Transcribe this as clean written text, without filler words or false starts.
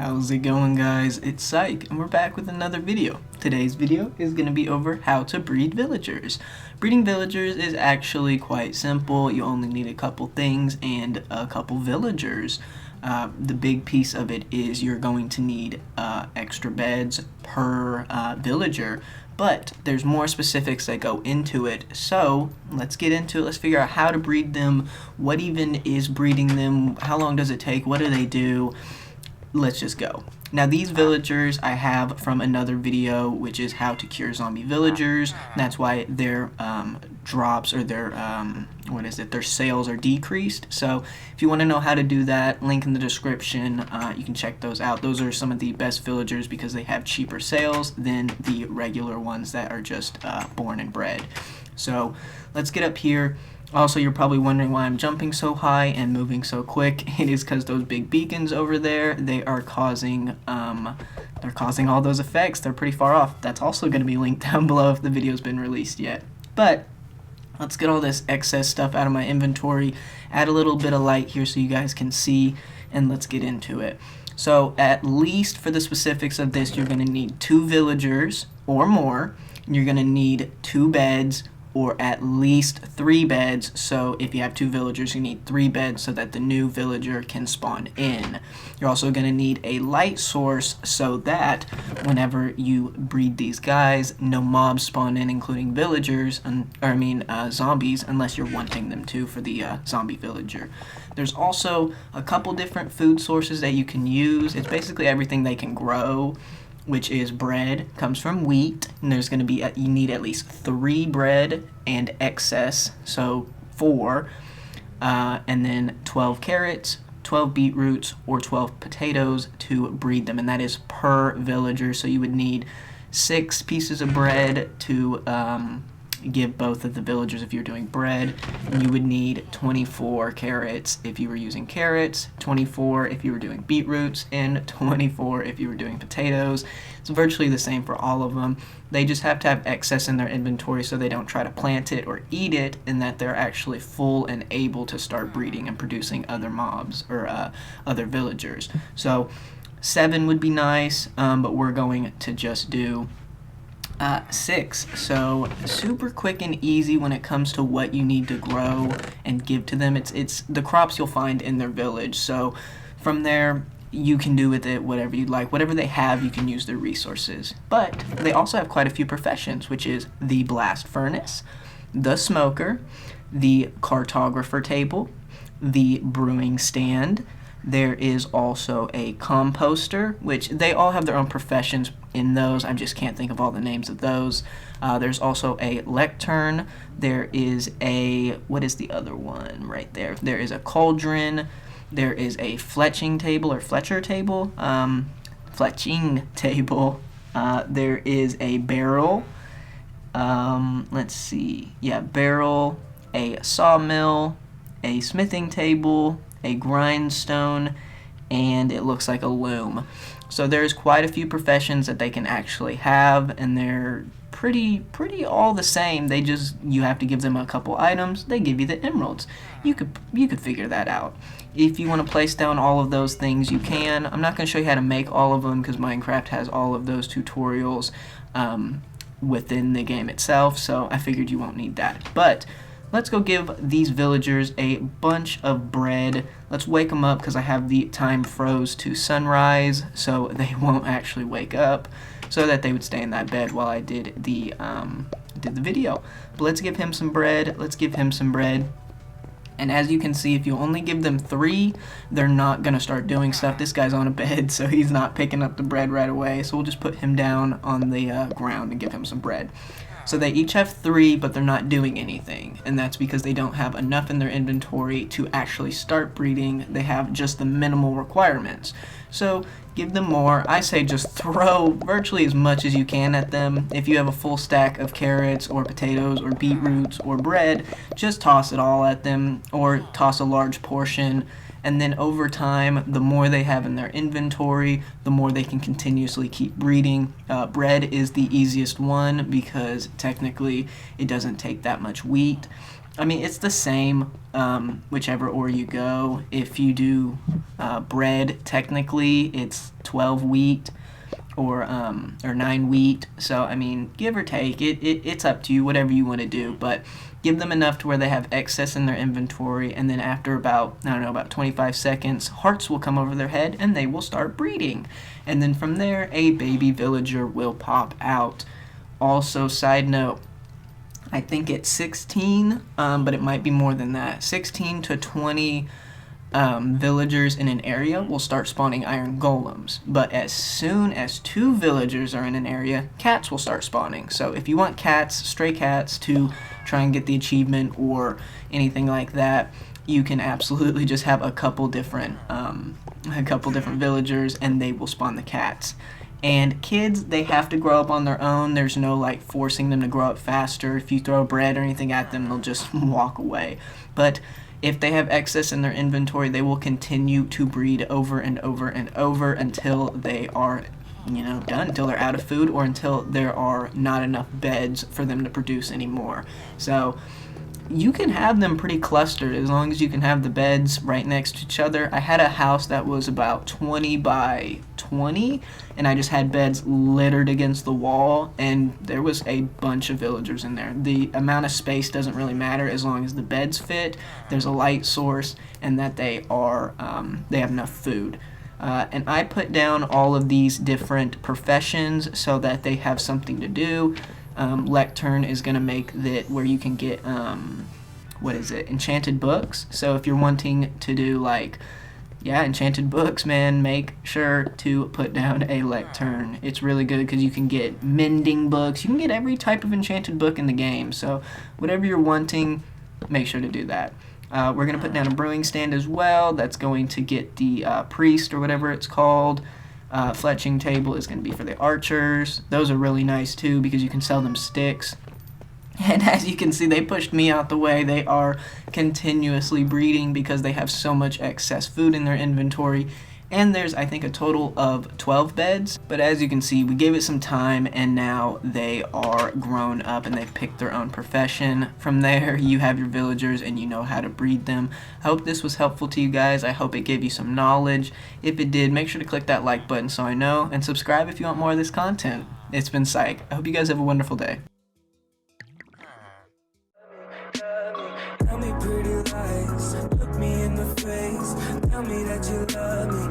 How's it going, guys? It's Syke and we're back with another video. Today's video is going to be over how to breed villagers. Breeding villagers is actually quite simple. You only need a couple things and a couple villagers. The big piece of it is you're going to need extra beds per villager, but there's more specifics that go into it. So let's get into it. Let's figure out how to breed them, what even is breeding them, how long does it take, what do they do. Let's just go. Now these villagers I have from another video, which is how to cure zombie villagers. That's why their drops or their their sales are decreased. So if you want to know how to do that, link in the description. You can check those out. Those are some of the best villagers because they have cheaper sales than the regular ones that are just born and bred. So let's get up here. Also, you're probably wondering why I'm jumping so high and moving so quick. It is because those big beacons over there, they are causing all those effects. They're pretty far off. That's also going to be linked down below if the video's been released yet. But let's get all this excess stuff out of my inventory, add a little bit of light here so you guys can see, and let's get into it. So at least for the specifics of this, you're going to need 2 villagers or more. You're going to need 2 beds or at least 3 beds. So if you have 2 villagers, you need 3 beds so that the new villager can spawn in. You're also going to need a light source so that whenever you breed these guys, no mobs spawn in, including villagers, zombies, unless you're wanting them to for the zombie villager. There's also a couple different food sources that you can use. It's basically everything they can grow, which is bread, comes from wheat, and there's going to be, you need at least 3 bread and excess, so 4, and then 12 carrots, 12 beetroots, or 12 potatoes to breed them, and that is per villager. So you would need 6 pieces of bread to give both of the villagers if you're doing bread, and you would need 24 carrots if you were using carrots, 24 if you were doing beetroots, and 24 if you were doing potatoes. It's virtually the same for all of them. They just have to have excess in their inventory so they don't try to plant it or eat it, and that they're actually full and able to start breeding and producing other mobs or other villagers. So 7 would be nice, but we're going to just do 6. So super quick and easy when it comes to what you need to grow and give to them. It's the crops you'll find in their village. So from there you can do with it whatever you'd like. Whatever they have, you can use their resources. But they also have quite a few professions, which is the blast furnace, the smoker, the cartographer table, the brewing stand. There is also a composter, which they all have their own professions in those. I just can't think of all the names of those. There's also a lectern. There is a, what is the other one right there? There is a cauldron. There is a fletching table or FLETCHER table. Fletching table. There is a barrel. Let's see. Yeah, barrel, a sawmill, a smithing table, a grindstone, and it looks like a loom. So there's quite a few professions that they can actually have, and they're pretty all the same. You have to give them a couple items, they give you the emeralds. You could figure that out. If you want to place down all of those things, you can. I'm not going to show you how to make all of them because Minecraft has all of those tutorials within the game itself, so I figured you won't need that. But let's go give these villagers a bunch of bread. Let's wake them up because I have the time froze to sunrise, so they won't actually wake up, so that they would stay in that bed while I did the video. But let's give him some bread. Let's give him some bread. And as you can see, if you only give them 3, they're not going to start doing stuff. This guy's on a bed, so he's not picking up the bread right away. So we'll just put him down on the ground and give him some bread. So they each have 3, but they're not doing anything, and that's because they don't have enough in their inventory to actually start breeding. They have just the minimal requirements. So give them more. I say just throw virtually as much as you can at them. If you have a full stack of carrots or potatoes or beetroots or bread, just toss it all at them, or toss a large portion and then over time, the more they have in their inventory, the more they can continuously keep breeding. Bread is the easiest one because technically it doesn't take that much wheat. I mean, it's the same whichever order you go. If you do bread, technically it's 12 wheat or 9 wheat. So I mean, give or take, it's up to you, whatever you want to do. But give them enough to where they have excess in their inventory, and then after about, I don't know, about 25 seconds, hearts will come over their head and they will start breeding. And then from there, a baby villager will pop out. Also, side note, I think it's 16, but it might be more than that. 16 to 20 villagers in an area will start spawning iron golems. But as soon as 2 villagers are in an area, cats will start spawning. So if you want cats, stray cats, to try and get the achievement or anything like that, you can absolutely just have a couple different villagers and they will spawn the cats. And kids, they have to grow up on their own. There's no like forcing them to grow up faster. If you throw bread or anything at them, they'll just walk away. But if they have excess in their inventory, they will continue to breed over and over and over until they are, done, until they're out of food or until there are not enough beds for them to produce anymore. So you can have them pretty clustered as long as you can have the beds right next to each other. I had a house that was about 20 by 20, and I just had beds littered against the wall, and there was a bunch of villagers in there. The amount of space doesn't really matter as long as the beds fit, there's a light source, and that they have enough food. And I put down all of these different professions so that they have something to do. Lectern is going to make that where you can get, enchanted books. So if you're wanting to do enchanted books, man, make sure to put down a Lectern. It's really good because you can get mending books. You can get every type of enchanted book in the game. So whatever you're wanting, make sure to do that. We're going to put down a brewing stand as well. That's going to get the priest or whatever it's called. Fletching table is going to be for the archers. Those are really nice too because you can sell them sticks. And as you can see, they pushed me out the way. They are continuously breeding because they have so much excess food in their inventory. And there's, I think, a total of 12 beds. But as you can see, we gave it some time and now they are grown up and they've picked their own profession. From there, you have your villagers and you know how to breed them. I hope this was helpful to you guys. I hope it gave you some knowledge. If it did, make sure to click that like button so I know, and subscribe if you want more of this content. It's been Syke. I hope you guys have a wonderful day. Tell me pretty lies, look me in the face, tell me that you love me.